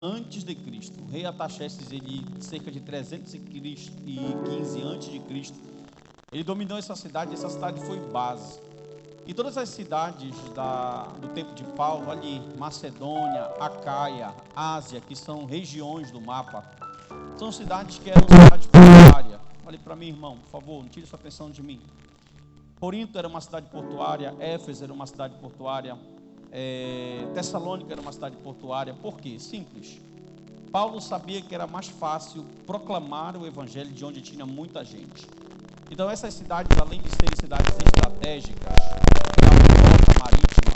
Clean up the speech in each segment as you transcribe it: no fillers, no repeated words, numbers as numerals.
antes de Cristo. O rei Artaxerxes, ele, cerca de 315 antes de Cristo, ele dominou essa cidade foi base. E todas as cidades do tempo de Paulo, ali, Macedônia, Acaia, Ásia, que são regiões do mapa, são cidades que eram cidades portuárias. Olhe para mim, irmão, por favor, não tire sua atenção de mim. Corinto era uma cidade portuária, Éfeso era uma cidade portuária, Tessalônica era uma cidade portuária. Por quê? Simples. Paulo sabia que era mais fácil proclamar o evangelho de onde tinha muita gente. Então essas cidades, além de serem cidades estratégicas, na rota marítima,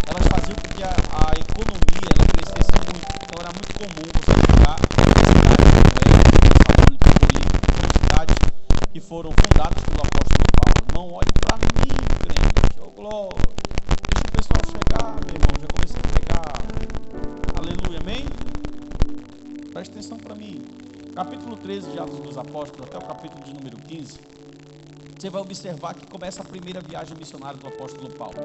elas faziam com que a economia ela crescesse muito. Então era muito comum você pegar cidades como Éfeso, Tessalônica, Corinto, que são cidades que foram fundadas pelo apóstolo Paulo. Não olhe para mim, crente, oh glória. Deixa o pessoal chegar, meu irmão, já comecei a pegar. Aleluia, amém? Preste atenção para mim. Capítulo 13 de Atos dos Apóstolos, até o capítulo de número 15, você vai observar que começa a primeira viagem missionária do apóstolo Paulo.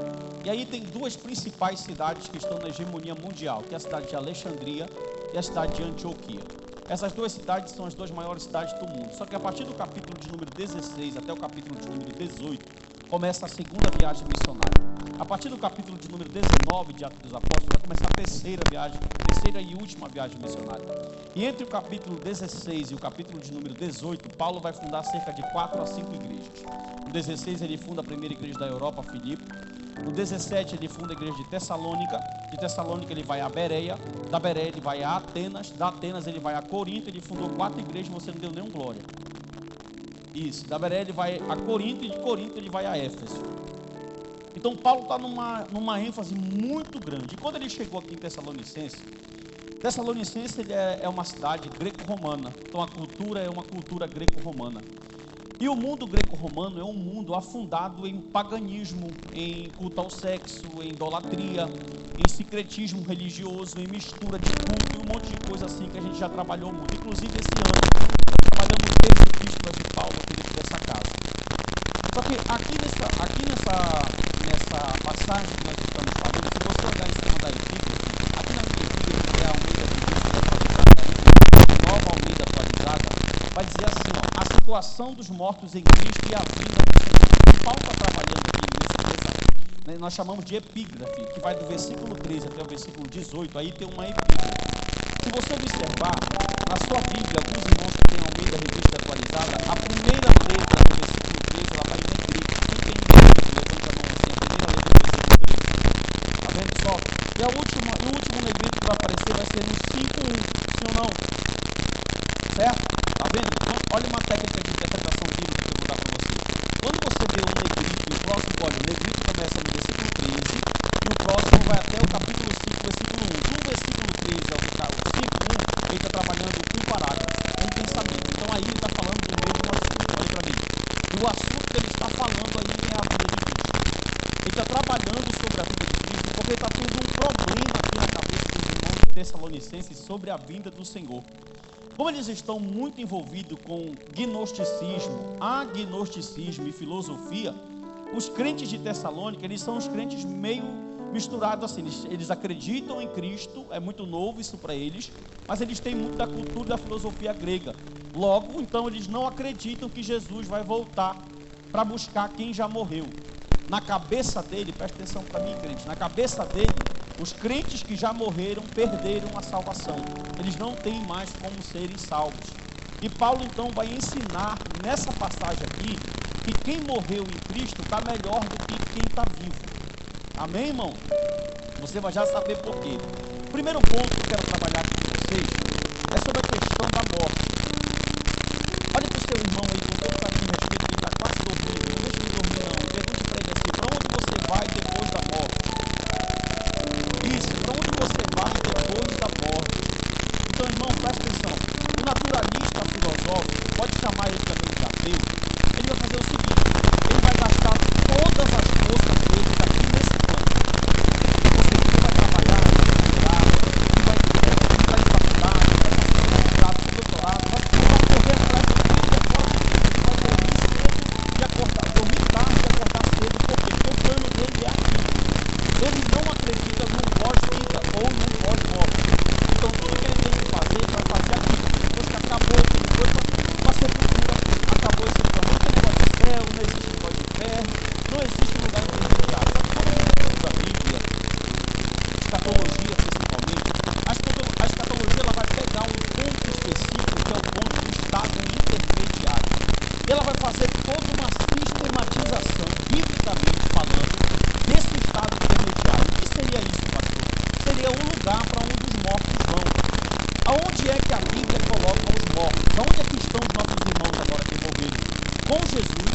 E aí tem duas principais cidades que estão na hegemonia mundial, que é a cidade de Alexandria e a cidade de Antioquia. Essas duas cidades são as duas maiores cidades do mundo. Só que a partir do capítulo de número 16 até o capítulo de número 18, começa a segunda viagem missionária. A partir do capítulo de número 19 de Atos dos Apóstolos, vai começar a terceira e última viagem missionária. E entre o capítulo 16 e o capítulo de número 18, Paulo vai fundar cerca de 4 a 5 igrejas. No 16 ele funda a primeira igreja da Europa, Filipe. No 17 ele funda a igreja de Tessalônica. De Tessalônica ele vai a Bereia. Da Bereia ele vai a Atenas. Da Atenas ele vai a Corinto. Ele fundou 4 igrejas, você não deu nenhum glória. Isso, da Bereia ele vai a Corinto e de Corinto ele vai a Éfeso. Então Paulo está numa ênfase muito grande. E quando ele chegou aqui em Tessalonicense ele é uma cidade greco-romana. Então a cultura é uma cultura greco-romana. E o mundo greco-romano é um mundo afundado em paganismo, em culto ao sexo, em idolatria, em secretismo religioso, em mistura de culto e um monte de coisa assim que a gente já trabalhou muito. Inclusive esse ano, trabalhamos desde epístolas de Paulo aqui dentro dessa casa. Só que aqui nessa passagem que nós estamos falando, se você olhar em cima da epístola, aqui na minha Bíblia, que é a Almeida Nova Almeida atualizada, vai dizer assim, ó, a situação dos mortos em Cristo e a vida do Senhor. O Paulo está trabalhando aqui nesse, nós chamamos de epígrafe, que vai do versículo 13 até o versículo 18, aí tem uma epígrafe. Se você observar, na sua Bíblia, alguns irmãos que têm a Almeida Revista atualizada, a primeira letra do versículo 13, ela vai em negrito. Quem tem negrito, levanta a mão assim, a primeira letra do versículo 13. Está vendo só? E o último negrito que vai aparecer vai ser no 5:1, sim ou não? Certo? Está vendo? Então, olha uma técnica de interpretação bíblica que eu vou dar para vocês. Quando você vê um negrito e o próximo, olha, o negrito começa no versículo 13 e o próximo vai até o capítulo 5, versículo 1. Do versículo 13 ao 5:1, ele está trabalhando com parágrafo, com pensamento. Então aí ele está falando do mesmo assunto. Olha para mim. O assunto que ele está falando aí é a vida de Cristo. Ele está trabalhando sobre a vida de Cristo porque está tendo um problema aqui na cabeça dos irmãos de Tessalonicenses sobre a vinda do Senhor. Como eles estão muito envolvidos com gnosticismo, agnosticismo e filosofia, os crentes de Tessalônica, eles são os crentes meio misturados assim. Eles acreditam em Cristo, é muito novo isso para eles, mas eles têm muito da cultura e da filosofia grega. Logo, então, eles não acreditam que Jesus vai voltar para buscar quem já morreu. Na cabeça dele, presta atenção para mim, crente, na cabeça dele, os crentes que já morreram perderam a salvação. Eles não têm mais como serem salvos. E Paulo então vai ensinar nessa passagem aqui que quem morreu em Cristo está melhor do que quem está vivo. Amém, irmão? Você vai já saber por quê. O primeiro ponto que eu quero trabalhar aqui com vocês é sobre a questão da morte. Olha para o seu irmão aí com todo carinho e respeito, que ele está quase dormindo. Não deixe ele dormir não. Pergunte para ele assim, para onde você vai depois da morte? Isso, para onde você vai depois da morte? Então, irmão, presta atenção. O naturalista filosófico, pode chamar ele também de ateu, ele vai fazer o seguinte, ele vai gastar todas as forças dele aqui nesse plano. Porque ele vai trabalhar, ele vai estudar, ele vai estudar em faculdade, ele vai fazer um mestrado, um doutorado, vai correr atrás de tudo, ele vai dormir cedo e acordar, dormir tarde e acordar cedo. Por quê? Porque o plano dele é aqui. Ele não acredita num pós-vida ou num pós-morte. Então tudo que ele tem Aonde é que a Bíblia coloca os mortos? Aonde é que estão os nossos irmãos agora que morreram? Com Jesus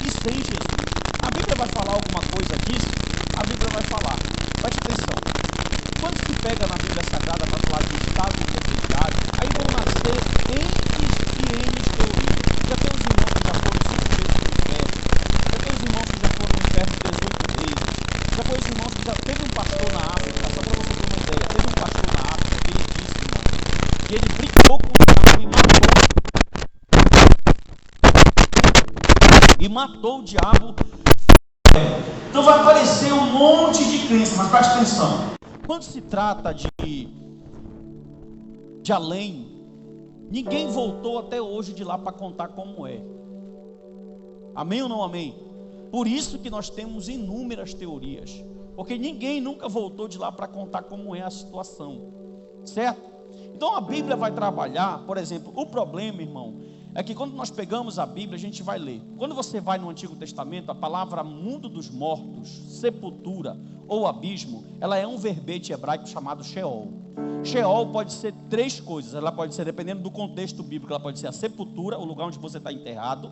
e sem Jesus. A Bíblia vai falar alguma coisa disso? A Bíblia vai falar. Preste atenção. Quando se pega na Bíblia Sagrada para falar de estado intermediário, aí vão nascer N e N teorias. Já tem os irmãos que já foram sujeitos do inferno. Já tem os irmãos que já foram no inferno 18 vezes. Já foi os irmãos que já teve um pastor na África, só para você ter uma ideia. Teve um pastor na África que ele disse, irmão, que ele brigou com o diabo e matou o diabo. Então vai aparecer um monte de crença, mas preste atenção. Quando se trata de além, ninguém voltou até hoje de lá para contar como é. Amém ou não amém? Por isso que nós temos inúmeras teorias, porque ninguém nunca voltou de lá para contar como é a situação, certo? Então a Bíblia vai trabalhar, por exemplo, o problema, irmão, é que quando nós pegamos a Bíblia, a gente vai ler. Quando você vai no Antigo Testamento, a palavra mundo dos mortos, sepultura ou abismo, ela é um verbete hebraico chamado Sheol. Sheol pode ser três coisas. Ela pode ser, dependendo do contexto bíblico, ela pode ser a sepultura, o lugar onde você está enterrado.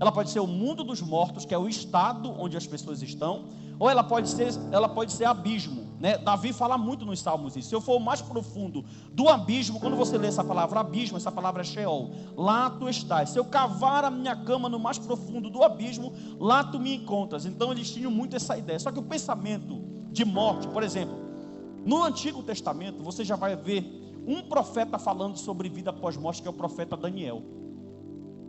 Ela pode ser o mundo dos mortos, que é o estado onde as pessoas estão. Ou ela pode ser abismo, né? Davi fala muito nos Salmos isso. Se eu for o mais profundo do abismo, quando você lê essa palavra abismo, essa palavra é Sheol. Lá tu estás. Se eu cavar a minha cama no mais profundo do abismo, lá tu me encontras. Então eles tinham muito essa ideia. Só que o pensamento de morte, por exemplo, no Antigo Testamento, você já vai ver um profeta falando sobre vida após morte, que é o profeta Daniel.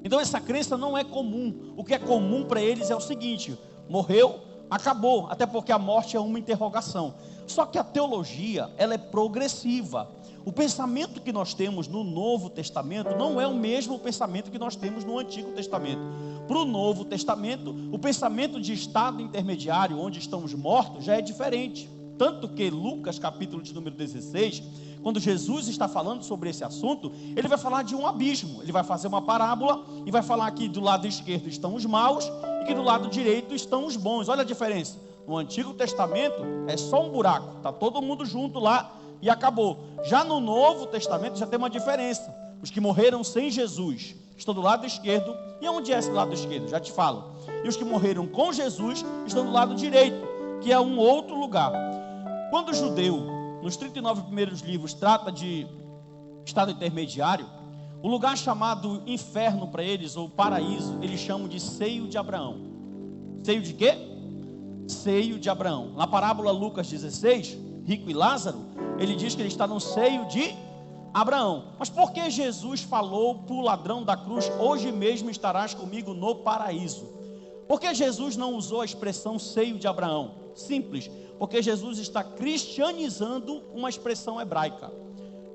Então essa crença não é comum. O que é comum para eles é o seguinte: morreu, acabou, até porque a morte é uma interrogação. Só que a teologia, ela é progressiva. O pensamento que nós temos no Novo Testamento não é o mesmo pensamento que nós temos no Antigo Testamento. Para o Novo Testamento, o pensamento de estado intermediário, onde estão os mortos, já é diferente. Tanto que Lucas, capítulo de número 16, quando Jesus está falando sobre esse assunto, ele vai falar de um abismo. Ele vai fazer uma parábola e vai falar que do lado esquerdo estão os maus e que do lado direito estão os bons. Olha a diferença. No Antigo Testamento é só um buraco, está todo mundo junto lá e acabou. Já no Novo Testamento já tem uma diferença. Os que morreram sem Jesus estão do lado esquerdo. E onde é esse lado esquerdo? Já te falo. E os que morreram com Jesus estão do lado direito, que é um outro lugar. Quando o judeu, nos 39 primeiros livros, trata de estado intermediário, o lugar chamado inferno para eles, ou paraíso, eles chamam de seio de Abraão. Seio de quê? Seio de Abraão. Na parábola Lucas 16, rico e Lázaro, ele diz que ele está no seio de Abraão. Mas por que Jesus falou para o ladrão da cruz: hoje mesmo estarás comigo no paraíso? Por que Jesus não usou a expressão seio de Abraão? Simples, porque Jesus está cristianizando uma expressão hebraica.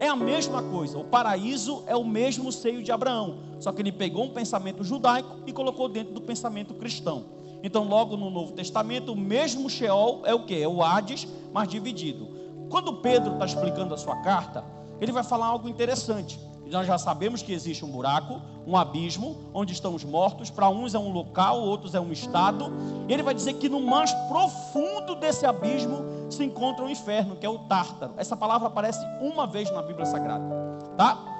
É a mesma coisa, o paraíso é o mesmo seio de Abraão, só que ele pegou um pensamento judaico e colocou dentro do pensamento cristão. Então logo no Novo Testamento, o mesmo Sheol é o que? É o Hades, mas dividido. Quando Pedro está explicando a sua carta, ele vai falar algo interessante. Nós já sabemos que existe um buraco, um abismo, onde estão os mortos. Para uns é um local, outros é um estado. E ele vai dizer que no mais profundo desse abismo se encontra o inferno, que é o Tártaro. Essa palavra aparece uma vez na Bíblia Sagrada, tá?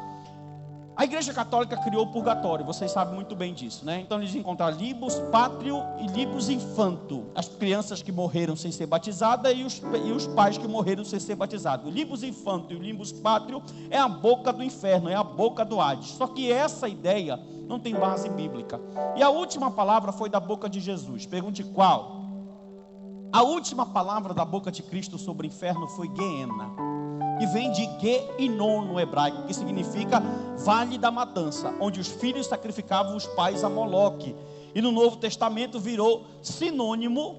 A Igreja Católica criou o purgatório, vocês sabem muito bem disso, né? Então eles encontram libus patrio e libus infanto, as crianças que morreram sem ser batizadas e os pais que morreram sem ser batizados. O libus infanto e o libus patrio é a boca do inferno, é a boca do Hades. Só que essa ideia não tem base bíblica. E a última palavra foi da boca de Jesus. Pergunte qual? A última palavra da boca de Cristo sobre o inferno foi Geena, que vem de Gehinom no hebraico, que significa vale da matança, onde os filhos sacrificavam os pais a Moloque. E no Novo Testamento virou sinônimo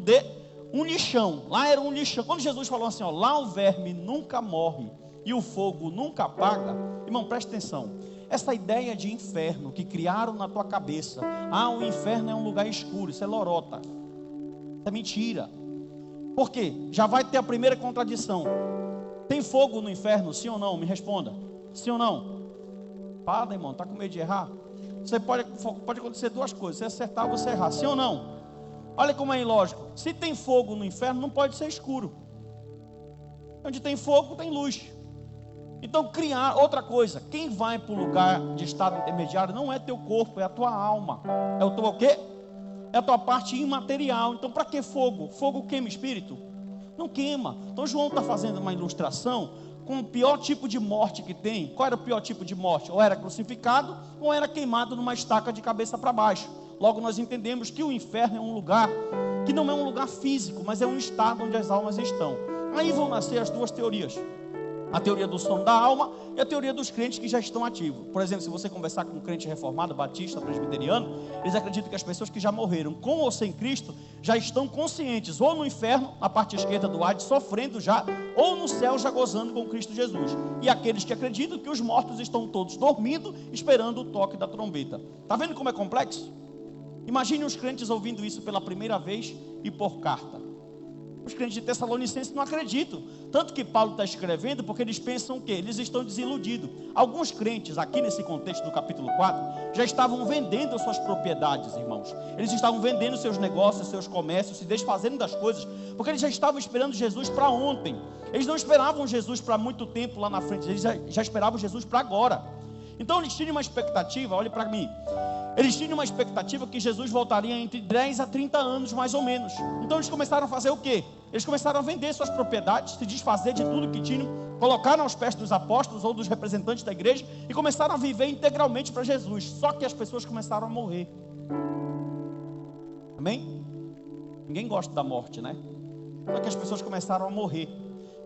de um lixão. Lá era um lixão. Quando Jesus falou assim, ó, lá o verme nunca morre e o fogo nunca apaga, irmão, presta atenção. Essa ideia de inferno que criaram na tua cabeça, o inferno é um lugar escuro, isso é lorota, isso é mentira. Por quê? Já vai ter a primeira contradição. Tem fogo no inferno, sim ou não? Me responda. Sim ou não? Fala, irmão, está com medo de errar? Você pode acontecer duas coisas: você acertar ou você errar, sim ou não? Olha como é ilógico. Se tem fogo no inferno, não pode ser escuro. Onde tem fogo, tem luz. Então criar outra coisa, quem vai para o lugar de estado intermediário não é teu corpo, é a tua alma. É o teu o quê? É a tua parte imaterial. Então para que fogo? Fogo queima espírito? Não queima. Então João está fazendo uma ilustração com o pior tipo de morte que tem. Qual era o pior tipo de morte? Ou era crucificado, ou era queimado numa estaca de cabeça para baixo. Logo nós entendemos que o inferno é um lugar que não é um lugar físico, mas é um estado onde as almas estão. Aí vão nascer as duas teorias: a teoria do sono da alma e a teoria dos crentes que já estão ativos. Por exemplo, se você conversar com um crente reformado, batista, presbiteriano, eles acreditam que as pessoas que já morreram, com ou sem Cristo, já estão conscientes, ou no inferno, na parte esquerda do Hades, sofrendo já, ou no céu já gozando com Cristo Jesus. E aqueles que acreditam que os mortos estão todos dormindo, esperando o toque da trombeta. Está vendo como é complexo? Imagine os crentes ouvindo isso pela primeira vez e por carta. Os crentes de Tessalonicenses não acreditam. Tanto que Paulo está escrevendo porque eles pensam que eles estão desiludidos. Alguns crentes, aqui nesse contexto do capítulo 4, já estavam vendendo as suas propriedades, irmãos. Eles estavam vendendo seus negócios, seus comércios, se desfazendo das coisas, porque eles já estavam esperando Jesus para ontem. Eles não esperavam Jesus para muito tempo lá na frente, eles já esperavam Jesus para agora. Então eles tinham uma expectativa, olhe para mim. Eles tinham uma expectativa que Jesus voltaria entre 10 a 30 anos, mais ou menos. Então eles começaram a fazer o quê? Eles começaram a vender suas propriedades, se desfazer de tudo que tinham, colocaram aos pés dos apóstolos ou dos representantes da igreja e começaram a viver integralmente para Jesus. Só que as pessoas começaram a morrer. Amém? Ninguém gosta da morte, né? Só que as pessoas começaram a morrer.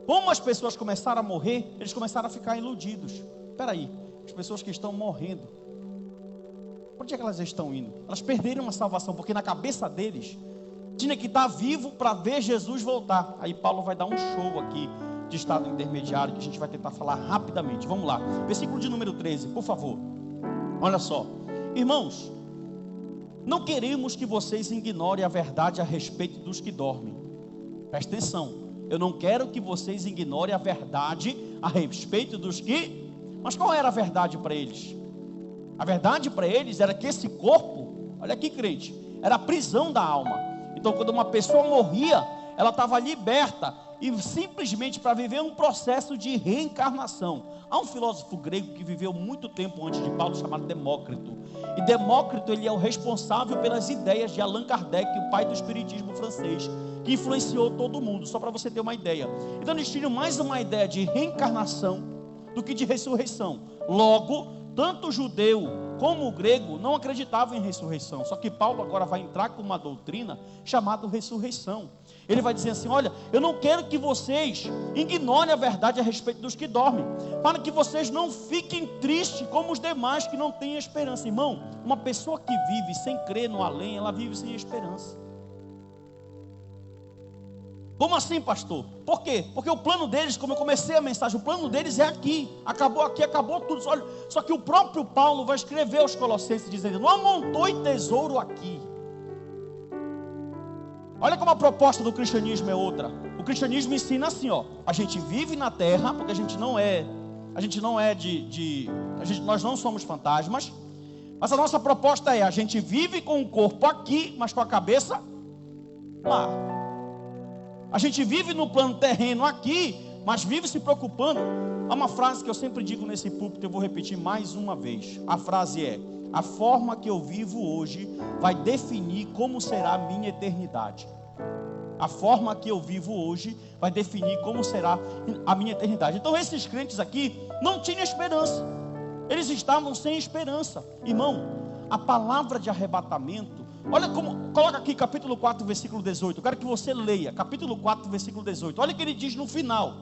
Como as pessoas começaram a morrer, eles começaram a ficar iludidos. Espera aí, as pessoas que estão morrendo, onde é que elas estão indo? Elas perderam a salvação, porque na cabeça deles tinha que estar vivo para ver Jesus voltar. Aí Paulo vai dar um show aqui de estado intermediário, que a gente vai tentar falar rapidamente. Vamos lá, versículo de número 13, por favor. Olha só, irmãos, não queremos que vocês ignorem a verdade a respeito dos que dormem. Presta atenção, eu não quero que vocês ignorem a verdade a respeito dos que... Mas qual era a verdade para eles? A verdade para eles era que esse corpo, olha aqui, crente, era a prisão da alma. Então quando uma pessoa morria, ela estava liberta e simplesmente para viver um processo de reencarnação. Há um filósofo grego que viveu muito tempo antes de Paulo, chamado Demócrito. E Demócrito, ele é o responsável pelas ideias de Allan Kardec, o pai do espiritismo francês, que influenciou todo mundo, só para você ter uma ideia. Então eles tinham mais uma ideia de reencarnação do que de ressurreição. Logo, tanto o judeu como o grego não acreditavam em ressurreição. Só que Paulo agora vai entrar com uma doutrina chamada ressurreição. Ele vai dizer assim: olha, eu não quero que vocês ignorem a verdade a respeito dos que dormem, para que vocês não fiquem tristes como os demais que não têm esperança. Irmão, uma pessoa que vive sem crer no além, ela vive sem esperança. Como assim, pastor? Por quê? Porque o plano deles, como eu comecei a mensagem, o plano deles é aqui, acabou tudo. Olha, só que o próprio Paulo vai escrever aos Colossenses dizendo: não amontoe tesouro aqui. Olha como a proposta do cristianismo é outra. O cristianismo ensina assim, ó: a gente vive na terra, porque nós não somos fantasmas, mas a nossa proposta é: a gente vive com o corpo aqui, mas com a cabeça lá. A gente vive no plano terreno aqui, mas vive se preocupando. Há uma frase que eu sempre digo nesse púlpito, eu vou repetir mais uma vez. A frase é: a forma que eu vivo hoje vai definir como será a minha eternidade. A forma que eu vivo hoje vai definir como será a minha eternidade. Então esses crentes aqui não tinham esperança. Eles estavam sem esperança. Irmão, a palavra de arrebatamento, olha como, coloca aqui capítulo 4, versículo 18. Eu quero que você leia, capítulo 4, versículo 18. Olha o que ele diz no final.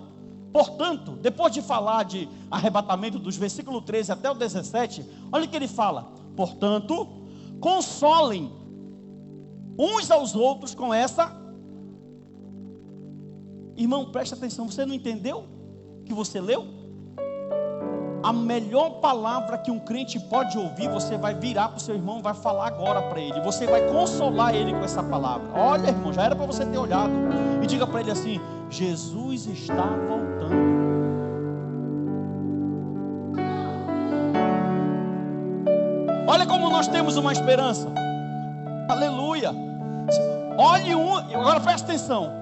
Portanto, depois de falar de arrebatamento dos versículos 13 até o 17, olha o que ele fala. Portanto, consolem uns aos outros com essa... Irmão, presta atenção, você não entendeu o que você leu? A melhor palavra que um crente pode ouvir, você vai virar para o seu irmão e vai falar agora para ele. Você vai consolar ele com essa palavra. Olha, irmão, já era para você ter olhado. E diga para ele assim: Jesus está voltando. Olha como nós temos uma esperança. Aleluia. Olhe agora presta atenção.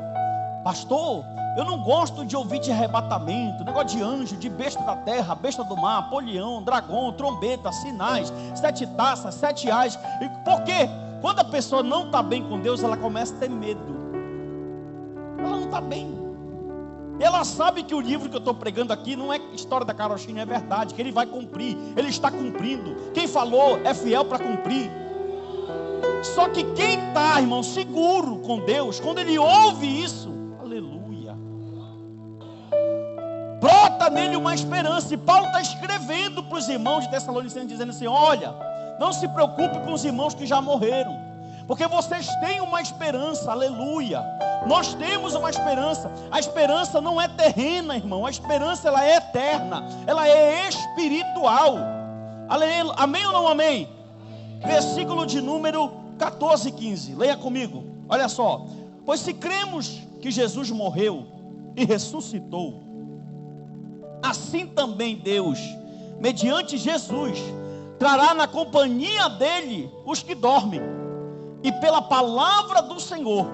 Pastor, Eu não gosto de ouvir de arrebatamento, negócio de anjo, de besta da terra, besta do mar, polião, dragão, trombeta, sinais, 7 taças, 7 ais. Por quê? Quando a pessoa não está bem com Deus, ela começa a ter medo. Ela não está bem. Ela sabe que o livro que eu estou pregando aqui não é história da carochinha, é verdade, que ele vai cumprir, ele está cumprindo. Quem falou é fiel para cumprir. Só que quem está, irmão, seguro com Deus, quando ele ouve isso, aleluia, brota nele uma esperança. E Paulo está escrevendo para os irmãos de Tessalonicenses, dizendo assim: olha, não se preocupe com os irmãos que já morreram, porque vocês têm uma esperança, aleluia. Nós temos uma esperança. A esperança não é terrena, irmão. A esperança, ela é eterna, ela é espiritual. Amém ou não amém? Versículo de número 14 e 15, leia comigo, olha só. Pois se cremos que Jesus morreu e ressuscitou, assim também Deus, mediante Jesus, trará na companhia dele os que dormem. E pela palavra do Senhor,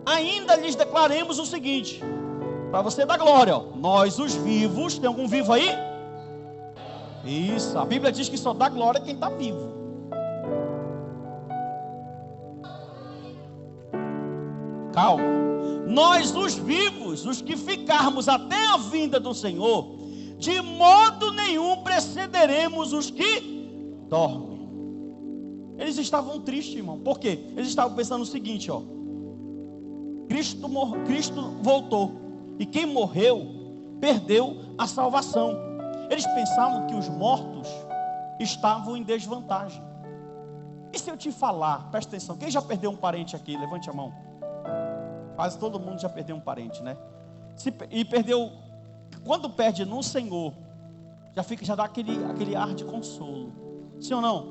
ainda lhes declaremos o seguinte, para você dar glória, ó, nós os vivos, tem algum vivo aí? Isso, a Bíblia diz que só dá glória quem está vivo. Calma, nós os vivos, os que ficarmos até a vinda do Senhor, de modo nenhum precederemos os que dormem. Eles estavam tristes, irmão. Por quê? Eles estavam pensando o seguinte, ó: Cristo voltou, e quem morreu perdeu a salvação. Eles pensavam que os mortos estavam em desvantagem. E se eu te falar, presta atenção, quem já perdeu um parente aqui? Levante a mão. Quase todo mundo já perdeu um parente, né? E perdeu, quando perde no Senhor, já dá aquele ar de consolo. Sim ou não?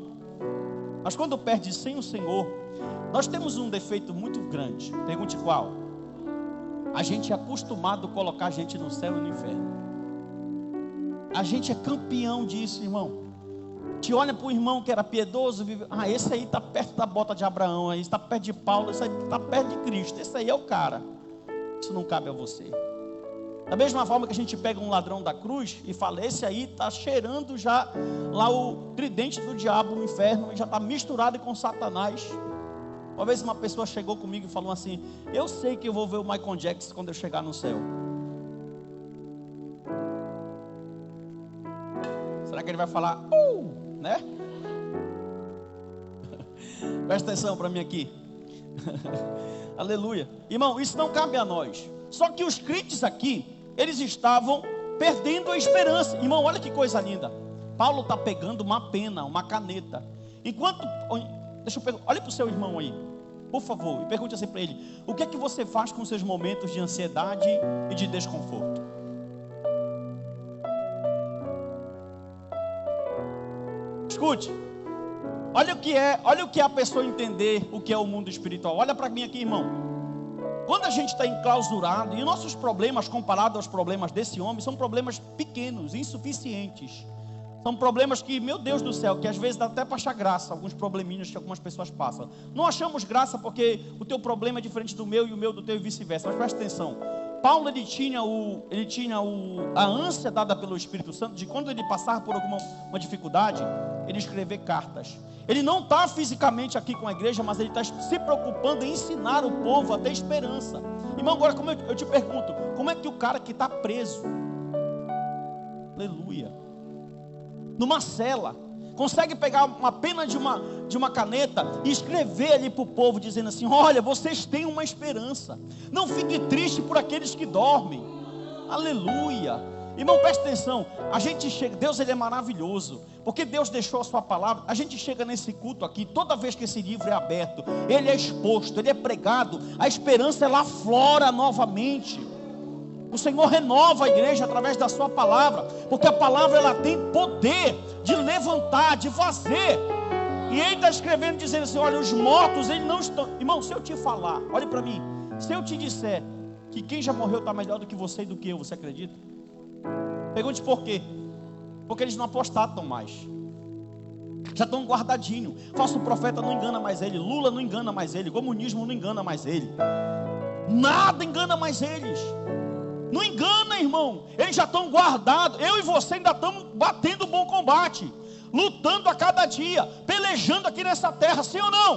Mas quando perde sem o Senhor, nós temos um defeito muito grande. Pergunte qual? A gente é acostumado a colocar a gente no céu e no inferno. A gente é campeão disso, irmão. Te olha para o irmão que era piedoso, esse aí está perto da bota de Abraão, esse está perto de Paulo, esse aí está perto de Cristo, esse aí é o cara. Isso não cabe a você. Da mesma forma que a gente pega um ladrão da cruz e fala, esse aí está cheirando já lá o tridente do diabo no inferno, e já está misturado com Satanás. Uma vez uma pessoa chegou comigo e falou assim: eu sei que eu vou ver o Michael Jackson quando eu chegar no céu. Será que ele vai falar, né? Presta atenção para mim aqui. Aleluia. Irmão, isso não cabe a nós. Só que os crentes aqui, eles estavam perdendo a esperança. Irmão, olha que coisa linda. Paulo está pegando uma pena, uma caneta. Olhe para o seu irmão aí, por favor, e pergunte assim para ele: o que é que você faz com seus momentos de ansiedade e de desconforto? Escute. Olha o que é a pessoa entender o que é o mundo espiritual. Olha para mim aqui, irmão. Quando a gente está enclausurado, e nossos problemas comparados aos problemas desse homem, são problemas pequenos, insuficientes. São problemas que, meu Deus do céu, que às vezes dá até para achar graça, alguns probleminhos que algumas pessoas passam. Não achamos graça porque o teu problema é diferente do meu e o meu do teu e vice-versa. Mas presta atenção. Paulo, ele tinha a ânsia dada pelo Espírito Santo de quando ele passar por alguma dificuldade, ele escrever cartas. Ele não está fisicamente aqui com a igreja, mas ele está se preocupando em ensinar o povo a ter esperança. Irmão, agora como eu te pergunto, como é que o cara que está preso, aleluia, numa cela, consegue pegar uma pena de uma caneta e escrever ali para o povo, dizendo assim: olha, vocês têm uma esperança, não fique triste por aqueles que dormem, aleluia. Irmão, presta atenção, a gente chega, Deus, ele é maravilhoso, porque Deus deixou a sua palavra. A gente chega nesse culto aqui, toda vez que esse livro é aberto, ele é exposto, ele é pregado, a esperança ela aflora novamente. O Senhor renova a igreja através da sua palavra, porque a palavra ela tem poder de levantar, de fazer. E ele está escrevendo, dizendo assim: olha, os mortos, eles não estão. Irmão, se eu te falar, olhe para mim, se eu te disser que quem já morreu está melhor do que você e do que eu, você acredita? Pergunte por quê? Porque eles não apostatam mais, já estão guardadinhos. Falso profeta não engana mais ele, Lula não engana mais ele, comunismo não engana mais ele, nada engana mais eles. Não engana, irmão. Eles já estão guardados. Eu e você ainda estamos batendo bom combate, lutando a cada dia, pelejando aqui nessa terra, sim ou não?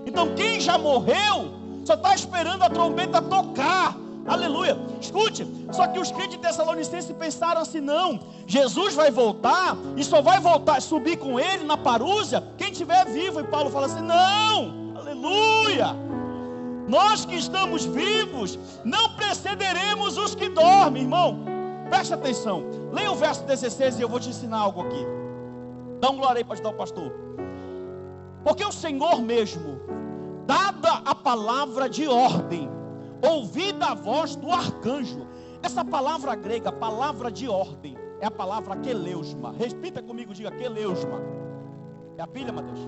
Então quem já morreu só está esperando a trombeta tocar. Aleluia. Escute, só que os crentes de Tessalonicenses pensaram assim: não, Jesus vai voltar e só vai voltar, subir com ele na parúzia quem estiver vivo. E Paulo fala assim: não, aleluia, nós que estamos vivos não precederemos os que dormem. Irmão, preste atenção, leia o verso 16 e eu vou te ensinar algo aqui. Dá um glória aí para ajudar o pastor. Porque o Senhor mesmo, dada a palavra de ordem, ouvida a voz do arcanjo. Essa palavra grega, palavra de ordem, é a palavra keleusma. Repita comigo, diga keleusma. É a pilha, Mateus?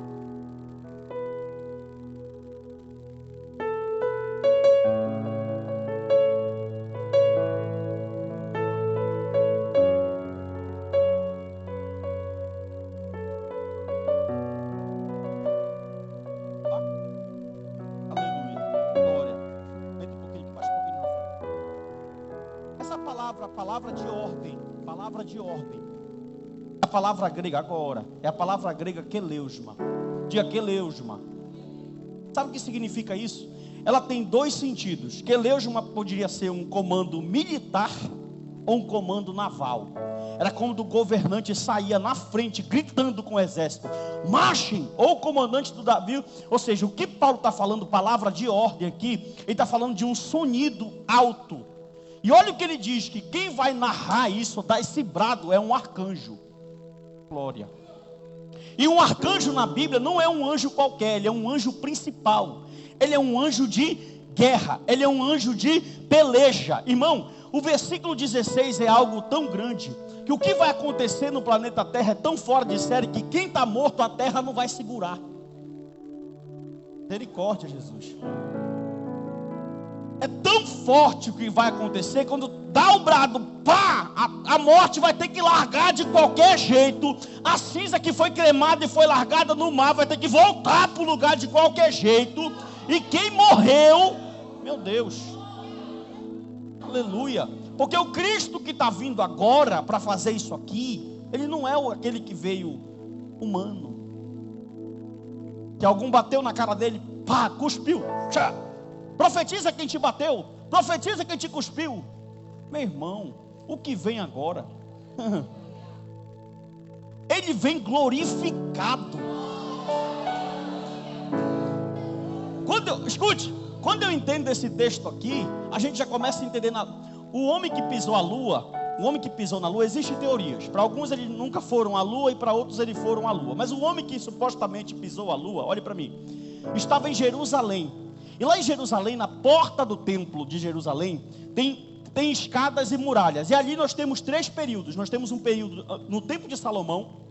Palavra de ordem. A palavra grega agora é a palavra grega keleusma. Diga keleusma. Sabe o que significa isso? Ela tem dois sentidos. Keleusma poderia ser um comando militar ou um comando naval. Era quando o governante saía na frente gritando com o exército: marchem! Ou o comandante do navio. Ou seja, o que Paulo está falando, palavra de ordem aqui, ele está falando de um sonido alto. E olha o que ele diz, que quem vai narrar isso, dar esse brado, é um arcanjo. Glória. E um arcanjo na Bíblia não é um anjo qualquer, ele é um anjo principal. Ele é um anjo de guerra, ele é um anjo de peleja. Irmão, o versículo 16 é algo tão grande, que o que vai acontecer no planeta Terra é tão fora de série, que quem está morto a terra não vai segurar. Misericórdia, Jesus. É tão forte o que vai acontecer, quando dá o brado, pá, a morte vai ter que largar de qualquer jeito. A cinza que foi cremada e foi largada no mar vai ter que voltar para o lugar de qualquer jeito. E quem morreu, meu Deus, aleluia, porque o Cristo que está vindo agora para fazer isso aqui, ele não é aquele que veio humano, que algum bateu na cara dele, pá, cuspiu, tchá. Profetiza quem te bateu, profetiza quem te cuspiu. Meu irmão, o que vem agora? Ele vem glorificado. Escute, quando eu entendo esse texto aqui, a gente já começa a entender. O homem que pisou a lua, o homem que pisou na lua, existem teorias. Para alguns eles nunca foram à lua e para outros eles foram à lua. Mas o homem que supostamente pisou a lua, olhe para mim, estava em Jerusalém. E lá em Jerusalém, na porta do templo de Jerusalém, tem escadas e muralhas. E ali nós temos três períodos. Nós temos um período no tempo de Salomão,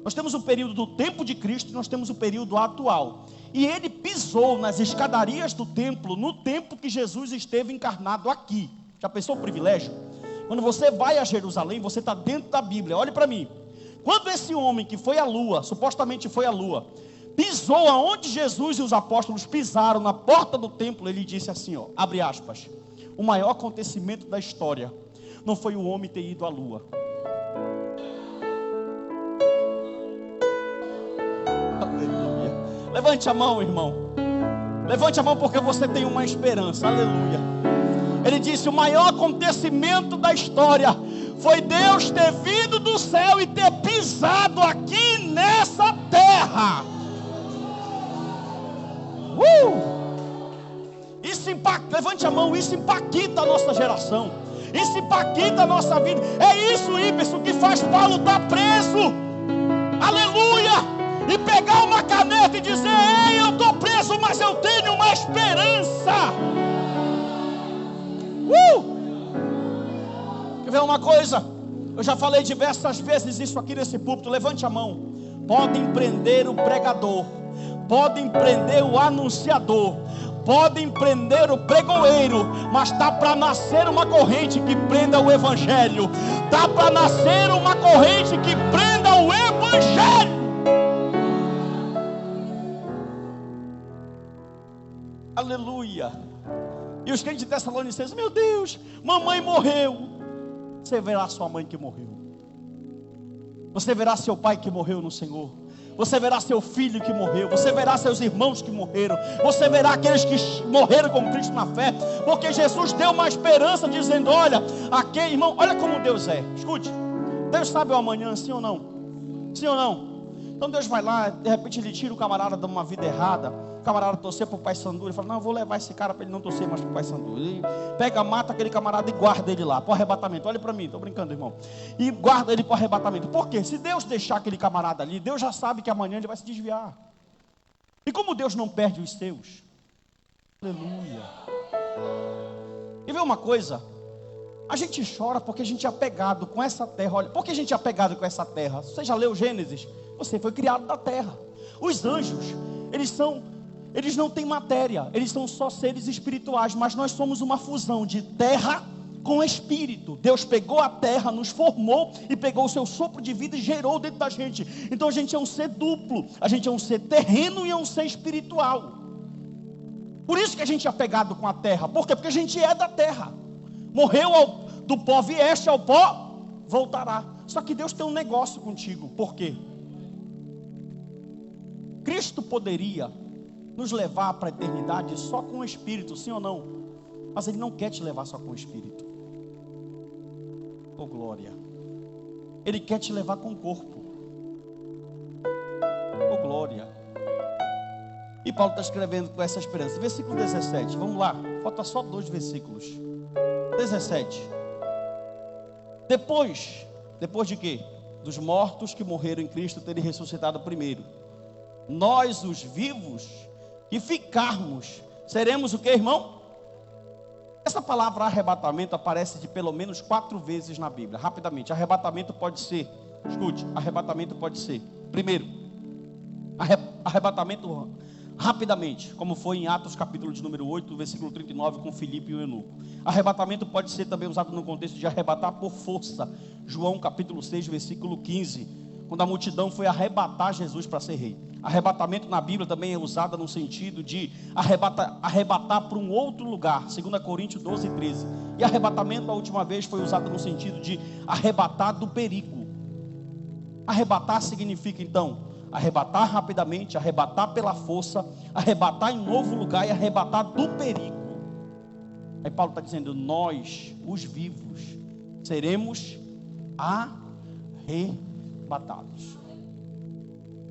nós temos um período do tempo de Cristo, e nós temos o período atual. E ele pisou nas escadarias do templo no tempo que Jesus esteve encarnado aqui. Já pensou o privilégio? Quando você vai a Jerusalém, você está dentro da Bíblia. Olhe para mim. Quando esse homem que foi à lua, supostamente foi à lua, pisou aonde Jesus e os apóstolos pisaram, na porta do templo, ele disse assim, ó, abre aspas: o maior acontecimento da história não foi o homem ter ido à lua. Aleluia. Levante a mão, irmão. Levante a mão, porque você tem uma esperança. Aleluia. Ele disse: o maior acontecimento da história foi Deus ter vindo do céu e ter pisado aqui nessa terra. Isso impacta, levante a mão, isso impacta a nossa geração, isso impacta a nossa vida. É isso, Iberson, que faz Paulo estar preso, aleluia, e pegar uma caneta e dizer: ei, eu estou preso, mas eu tenho uma esperança. Quer ver uma coisa? Eu já falei diversas vezes isso aqui nesse púlpito. Levante a mão. Podem prender o pregador, podem prender o anunciador, podem prender o pregoeiro, mas está para nascer uma corrente que prenda o evangelho. Está para nascer uma corrente que prenda o evangelho. Aleluia. E os crentes de Tessalonicenses, meu Deus, mamãe morreu. Você verá sua mãe que morreu. Você verá seu pai que morreu no Senhor. Você verá seu filho que morreu. Você verá seus irmãos que morreram. Você verá aqueles que morreram com Cristo na fé. Porque Jesus deu uma esperança dizendo, olha, aquele irmão, olha como Deus é. Escute, Deus sabe o amanhã, sim ou não? Sim ou não? Então Deus vai lá, de repente ele tira o camarada de uma vida errada. O camarada torcer para o Pai Sandu. Ele fala, não, eu vou levar esse cara para ele não torcer mais para o Pai Sandu. Ele pega, mata aquele camarada e guarda ele lá, para o arrebatamento. Olha para mim, estou brincando, irmão. E guarda ele para o arrebatamento. Por quê? Se Deus deixar aquele camarada ali, Deus já sabe que amanhã ele vai se desviar. E como Deus não perde os seus? Aleluia. E vê uma coisa, a gente chora porque a gente é apegado com essa terra. Olha, por que a gente é apegado com essa terra? Você já leu Gênesis? Você foi criado da terra. Os anjos, eles não têm matéria, eles são só seres espirituais, mas nós somos uma fusão de terra com espírito. Deus pegou a terra, nos formou e pegou o seu sopro de vida e gerou dentro da gente. Então a gente é um ser duplo, a gente é um ser terreno e é um ser espiritual. Por isso que a gente é apegado com a terra. Por quê? Porque a gente é da terra. Morreu do pó, vieste ao pó, voltará. Só que Deus tem um negócio contigo. Por quê? Cristo poderia nos levar para a eternidade só com o Espírito, sim ou não? Mas Ele não quer te levar só com o Espírito. Oh glória. Ele quer te levar com o corpo. Oh glória. E Paulo está escrevendo com essa esperança. Versículo 17, vamos lá. Falta só 2 versículos. 17. Depois de quê? Dos mortos que morreram em Cristo terem ressuscitado primeiro. Nós, os vivos, que ficarmos, seremos o que, irmão? Essa palavra arrebatamento aparece de pelo menos 4 vezes na Bíblia. Rapidamente, arrebatamento pode ser, escute, arrebatamento pode ser, primeiro, arrebatamento rapidamente, como foi em Atos capítulo de número 8, versículo 39, com Filipe e o eunuco. Arrebatamento pode ser também usado no contexto de arrebatar por força. João capítulo 6, versículo 15, quando a multidão foi arrebatar Jesus para ser rei. Arrebatamento na Bíblia também é usado no sentido de arrebatar para um outro lugar. 2 Coríntios 12, 13. E arrebatamento a última vez foi usado no sentido de arrebatar do perigo. Arrebatar significa então arrebatar rapidamente, arrebatar pela força, arrebatar em novo lugar e arrebatar do perigo. Aí Paulo está dizendo, nós, os vivos, seremos arrebatados.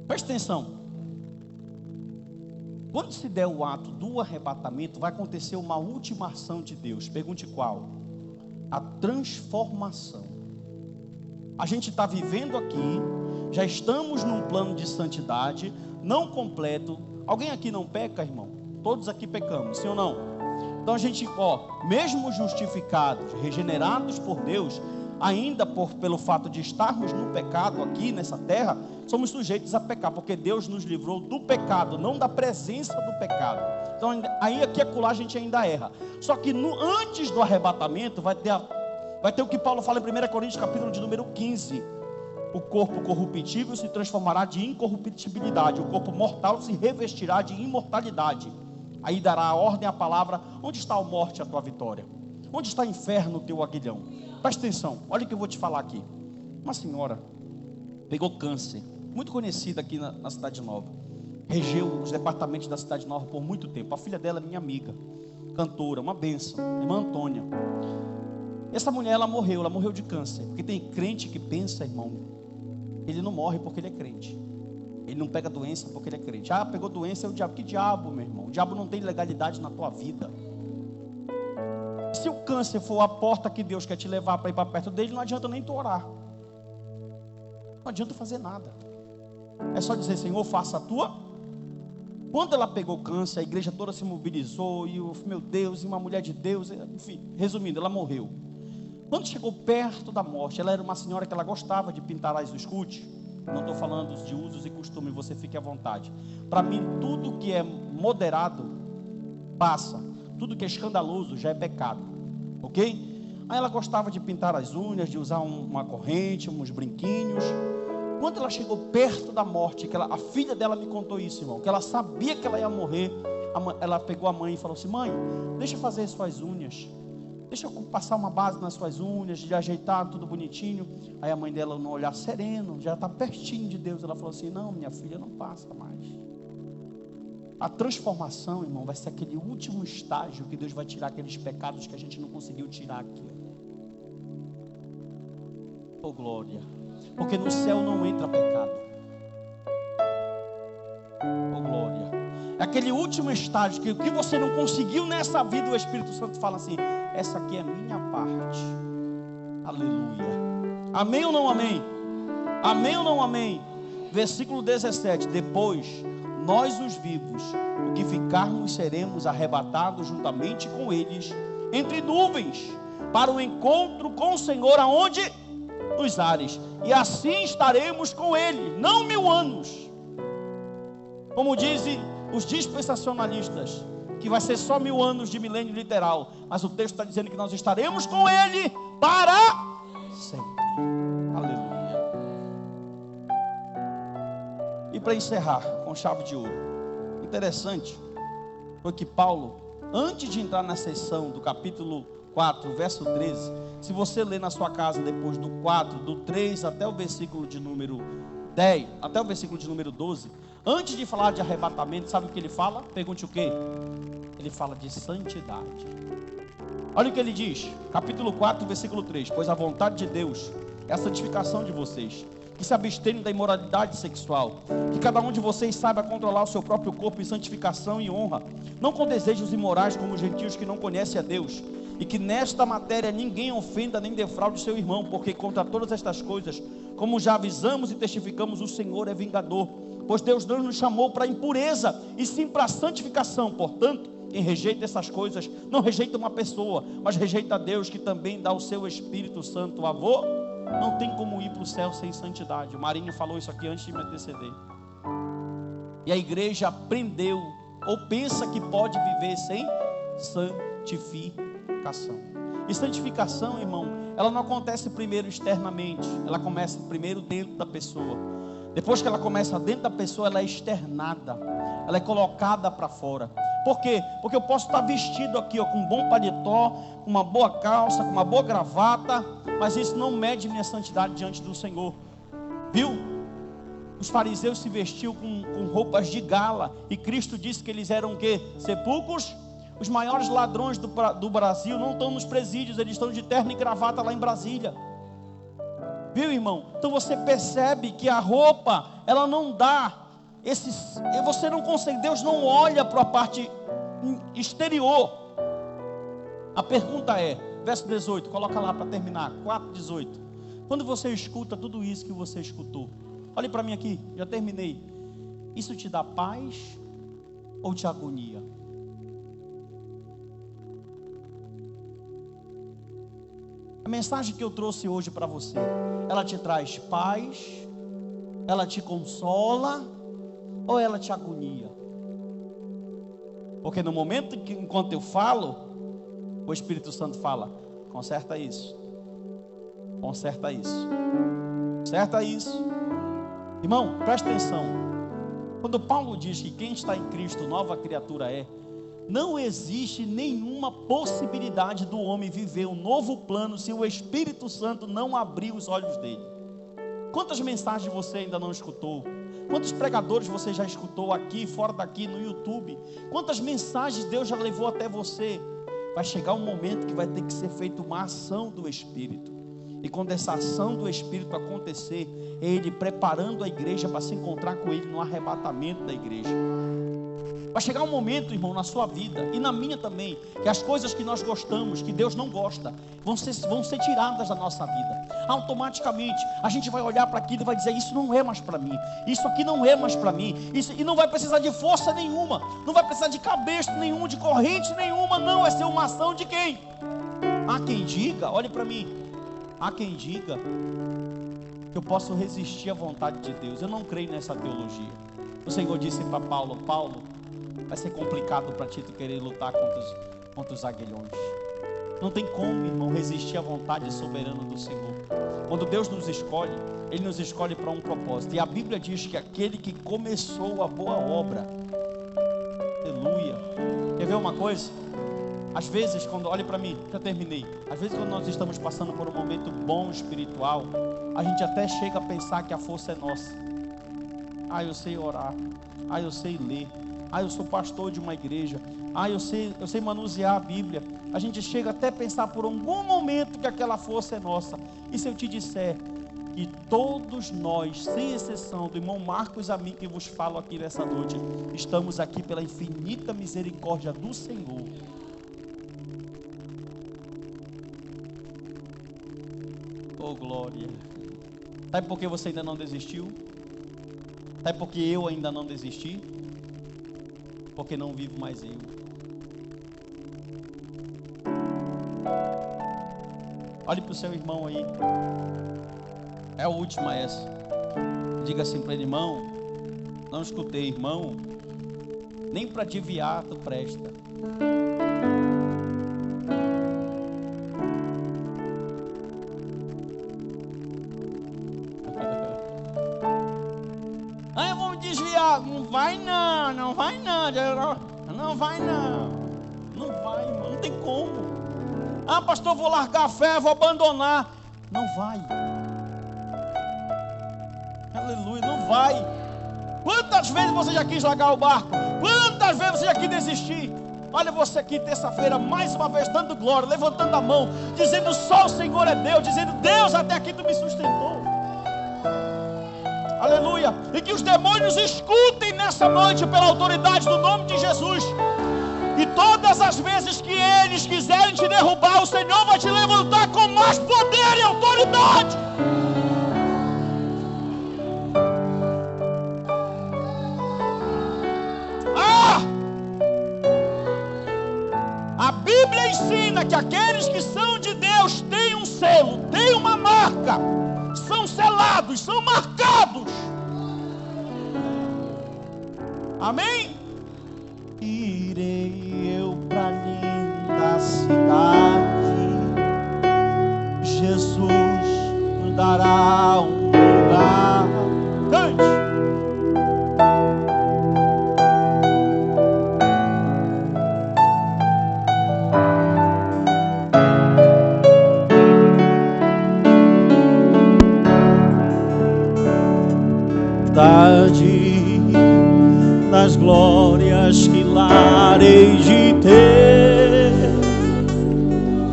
Preste atenção. Quando se der o ato do arrebatamento, vai acontecer uma última ação de Deus. Pergunte qual? A transformação. A gente está vivendo aqui, já estamos num plano de santidade, não completo. Alguém aqui não peca, irmão? Todos aqui pecamos, sim ou não? Então a gente, mesmo justificados, regenerados por Deus, ainda pelo fato de estarmos no pecado aqui nessa terra, somos sujeitos a pecar, porque Deus nos livrou do pecado, não da presença do pecado. Então aí aqui e acolá a gente ainda erra. Só que antes do arrebatamento vai ter o que Paulo fala em 1 Coríntios capítulo de número 15. O corpo corruptível se transformará de incorruptibilidade, o corpo mortal se revestirá de imortalidade. Aí dará a ordem à palavra: onde está a morte, a tua vitória? Onde está o inferno, o teu aguilhão? Presta atenção, olha o que eu vou te falar aqui. Uma senhora pegou câncer, muito conhecida aqui na Cidade Nova, regeu os departamentos da Cidade Nova por muito tempo. A filha dela é minha amiga, cantora, uma bênção, irmã Antônia. Essa mulher, ela morreu de câncer. Porque tem crente que pensa, irmão, ele não morre porque ele é crente, ele não pega doença porque ele é crente. Ah, pegou doença é o diabo. Que diabo, meu irmão? O diabo não tem legalidade na tua vida. Se o câncer for a porta que Deus quer te levar para ir para perto dele, não adianta nem tu orar, não adianta fazer nada. É só dizer: Senhor, faça a tua. Quando ela pegou câncer, a igreja toda se mobilizou, e meu Deus, e uma mulher de Deus, enfim, resumindo, ela morreu. Quando chegou perto da morte, ela era uma senhora que ela gostava de pintar as escute. Não estou falando de usos e costumes, você fique à vontade. Para mim, tudo que é moderado passa, tudo que é escandaloso já é pecado, ok? Aí ela gostava de pintar as unhas, de usar uma corrente, uns brinquinhos. Quando ela chegou perto da morte, a filha dela me contou isso, irmão, que ela sabia que ela ia morrer, ela pegou a mãe e falou assim: mãe, deixa eu fazer suas unhas, deixa eu passar uma base nas suas unhas, de ajeitar tudo bonitinho. Aí a mãe dela, num olhar sereno, já está pertinho de Deus, ela falou assim: não, minha filha, não passa mais. A transformação, irmão, vai ser aquele último estágio que Deus vai tirar aqueles pecados que a gente não conseguiu tirar aqui. Oh glória, porque no céu não entra pecado. Oh glória, é aquele último estágio que o que você não conseguiu nessa vida, o Espírito Santo fala assim: essa aqui é a minha parte. Aleluia. Amém ou não amém? Amém ou não amém? Versículo 17: depois nós os vivos, o que ficarmos, seremos arrebatados juntamente com eles entre nuvens, para o encontro com o Senhor, aonde? Nos ares, e assim estaremos com ele, não 1000 anos, como dizem os dispensacionalistas, que vai ser só 1000 anos de milênio literal, mas o texto está dizendo que nós estaremos com ele para sempre. Aleluia. E para encerrar com chave de ouro, interessante foi que Paulo, antes de entrar na seção do capítulo 4, verso 13, se você ler na sua casa depois do 4, do 3 até o versículo de número 10, até o versículo de número 12, antes de falar de arrebatamento, sabe o que ele fala? Pergunte o quê? Ele fala de santidade. Olha o que ele diz, capítulo 4, versículo 3: pois a vontade de Deus é a santificação de vocês, que se abstenham da imoralidade sexual, que cada um de vocês saiba controlar o seu próprio corpo em santificação e honra, não com desejos imorais como os gentios que não conhecem a Deus, e que nesta matéria ninguém ofenda nem defraude seu irmão, porque contra todas estas coisas, como já avisamos e testificamos, o Senhor é vingador, pois Deus não nos chamou para a impureza, e sim para a santificação. Portanto, quem rejeita essas coisas, não rejeita uma pessoa, mas rejeita a Deus, que também dá o seu Espírito Santo. Avô, não tem como ir para o céu sem santidade. O Marinho falou isso aqui antes de me anteceder. E a igreja aprendeu, ou pensa que pode viver sem santificação. E santificação, irmão, ela não acontece primeiro externamente, ela começa primeiro dentro da pessoa. Depois que ela começa dentro da pessoa, ela é externada, ela é colocada para fora. Por quê? Porque eu posso estar vestido aqui, ó, com um bom paletó, com uma boa calça, com uma boa gravata, mas isso não mede minha santidade diante do Senhor. Viu? Os fariseus se vestiam com roupas de gala, e Cristo disse que eles eram o quê? Sepulcros. Os maiores ladrões do Brasil não estão nos presídios, eles estão de terno e gravata lá em Brasília. Viu, irmão? Então você percebe que a roupa, ela não dá você não consegue, Deus não olha para a parte exterior. A pergunta é, verso 18, coloca lá para terminar, 4:18. Quando você escuta tudo isso que você escutou, olhe para mim aqui, já terminei. Isso te dá paz ou te agonia? A mensagem que eu trouxe hoje para você, ela te traz paz, ela te consola, ou ela te agonia? Porque no momento que, enquanto eu falo, o Espírito Santo fala: conserta isso, conserta isso, conserta isso. Irmão, presta atenção. Quando Paulo diz que quem está em Cristo, nova criatura é, não existe nenhuma possibilidade do homem viver um novo plano se o Espírito Santo não abrir os olhos dele. Quantas mensagens você ainda não escutou? Quantos pregadores você já escutou aqui, fora daqui, no YouTube? Quantas mensagens Deus já levou até você? Vai chegar um momento que vai ter que ser feita uma ação do Espírito. E quando essa ação do Espírito acontecer, é Ele preparando a igreja para se encontrar com Ele no arrebatamento da igreja. Vai chegar um momento, irmão, na sua vida e na minha também, que as coisas que nós gostamos, que Deus não gosta, vão ser tiradas da nossa vida. Automaticamente a gente vai olhar para aquilo e vai dizer: isso não é mais para mim, isso aqui não é mais para mim, e não vai precisar de força nenhuma, não vai precisar de cabresto nenhum, de corrente nenhuma, não, vai ser uma ação de quem? Há quem diga, olhe para mim, há quem diga que eu posso resistir à vontade de Deus. Eu não creio nessa teologia. O Senhor disse para Paulo: Paulo, vai ser complicado para ti tu querer lutar contra os aguilhões. Não tem como, irmão, resistir à vontade soberana do Senhor. Quando Deus nos escolhe, Ele nos escolhe para um propósito. E a Bíblia diz que aquele que começou a boa obra, aleluia, Quer ver uma coisa? Às vezes, quando, olhe para mim, já terminei. Às vezes, quando nós estamos passando por um momento bom espiritual, a gente até chega a pensar que a força é nossa. Ah, eu sei orar. Ah, eu sei ler. Ah, eu sou pastor de uma igreja. Ah, eu sei manusear a Bíblia. A gente chega até a pensar por algum momento que aquela força é nossa. E se eu te disser que todos nós, sem exceção do irmão Marcos, a mim que vos falo aqui nessa noite, estamos aqui pela infinita misericórdia do Senhor. Oh, glória. Sabe por que você ainda não desistiu? Sabe por que eu ainda não desisti? Porque não vivo mais eu. Olhe para o seu irmão aí. É a última essa. Diga assim para ele: irmão, não escutei, irmão, nem para adivinhar tu presta. Ah, eu vou me desviar. Não vai não, não vai não. Não vai não. Não vai, irmão, não tem como. Ah, pastor, vou largar a fé, vou abandonar. Não vai. Aleluia, não vai. Quantas vezes você já quis largar o barco? Quantas vezes você já quis desistir? Olha você aqui terça-feira, mais uma vez dando glória, levantando a mão, dizendo só o Senhor é Deus, dizendo: Deus, até aqui tu me sustentou. Aleluia. E que os demônios escutem nessa noite pela autoridade do nome de Jesus. E todas as vezes que eles quiserem te derrubar, o Senhor vai te levantar com mais poder e autoridade. A Bíblia ensina que aqueles que são de Deus têm um selo, têm uma marca, são selados, são marcados. Amém? Irei eu pra linda cidade, Jesus nos dará um lugar. Cante. Das glórias que lá hei de ter,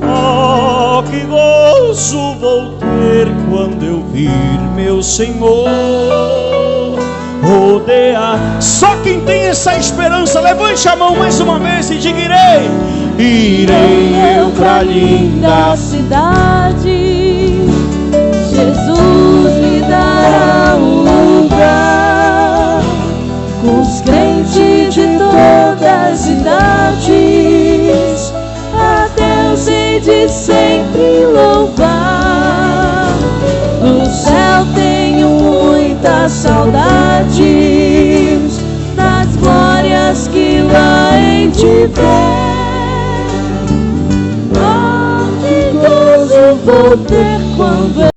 oh, que gozo vou ter quando eu vir meu Senhor rodear. Só quem tem essa esperança, levante a mão mais uma vez e diga: irei eu pra linda cidade, Jesus me dará um lugar, com os crentes de todas as idades, a Deus hei de sempre louvar. No céu tenho muitas saudades das glórias que lá hei de ver. Oh, que gozo vou ter quando